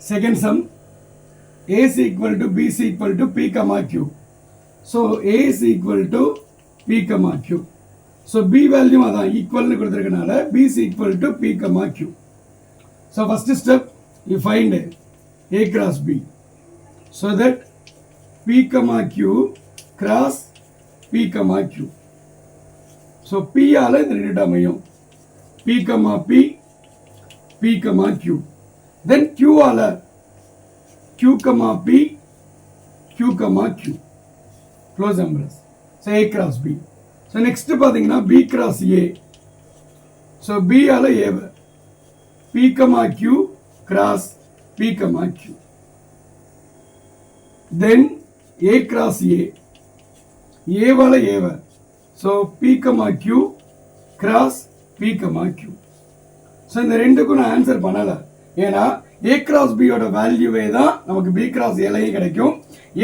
Second sum, A is equal to B is equal to P comma Q. So A is equal to P comma Q. So B value அதான் ஈக்குவல்னு கொடுத்திருக்கனால B is equal to P comma Q. So first step, you find A cross B. So that P comma Q cross P comma Q. So P ஆல இந்த ரெண்டு term அமையும். P comma P, P comma Q. Then Q ஆல Q comma P, Q comma Q. Close numbers. So A cross B. So next பாத்தீங்கன்னா B cross A. So B ஆல A. P comma Q cross P comma Q. Then A cross A. A வால A. So P comma Q cross P comma Q. So இந்த ரெண்டுக்கும் நான் answer பண்ணல. ஏன்னா A cross B ஓட வேல்யூவே தான் நமக்கு B cross A லயும் கிடைக்கும்,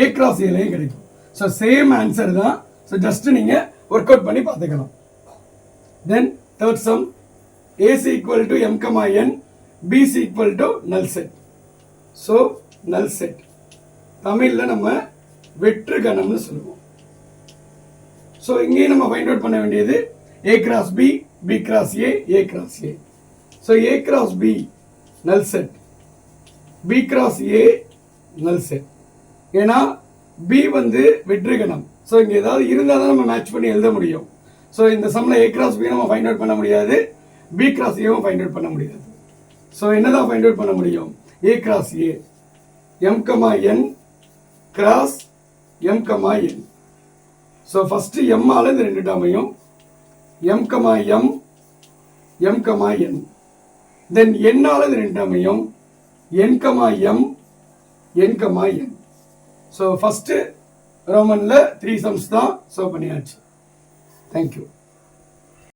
A cross A லயும் கிடைக்கும். So சேம் ஆன்சர் தான். So ஜஸ்ட் நீங்க ஒர்க் அவுட் பண்ணி பார்த்துக்கலாம். Then third sum, A is equal to M comma N, B is equal to null set. So null set. தமிழ்ல நம்ம வெற்று கணம்னு சொல்லுவோம். So இங்கே நம்ம ஃபைண்ட் அவுட் பண்ண வேண்டியது A cross B, B cross A, A cross A. So A cross B null set, B cross A null set. ஏன்னா B வந்து வெற்று கணம். ஸோ இங்கே ஏதாவது இருந்தால் தான் நம்ம மேட்ச் பண்ணி எழுத முடியும். ஸோ இந்த சம்மில் A cross B நம்ம ஃபைண்ட் அவுட் பண்ண முடியாது, B cross Aவும் ஃபைண்ட் அவுட் பண்ண முடியாது. ஸோ என்னதான் ஃபைண்ட் அவுட் பண்ண முடியும்? A cross A, M comma N cross M comma N. So first M ஆல இந்த ரெண்டு டேர்மையும் M comma M, M comma N. தென் N ஆல இந்த ரெண்டு டேர்மையும் N comma M, N comma N. So first ரோமனில் 3 சம்ஸ் தான் சால்வ் பண்ணியாச்சு. தேங்க்யூ.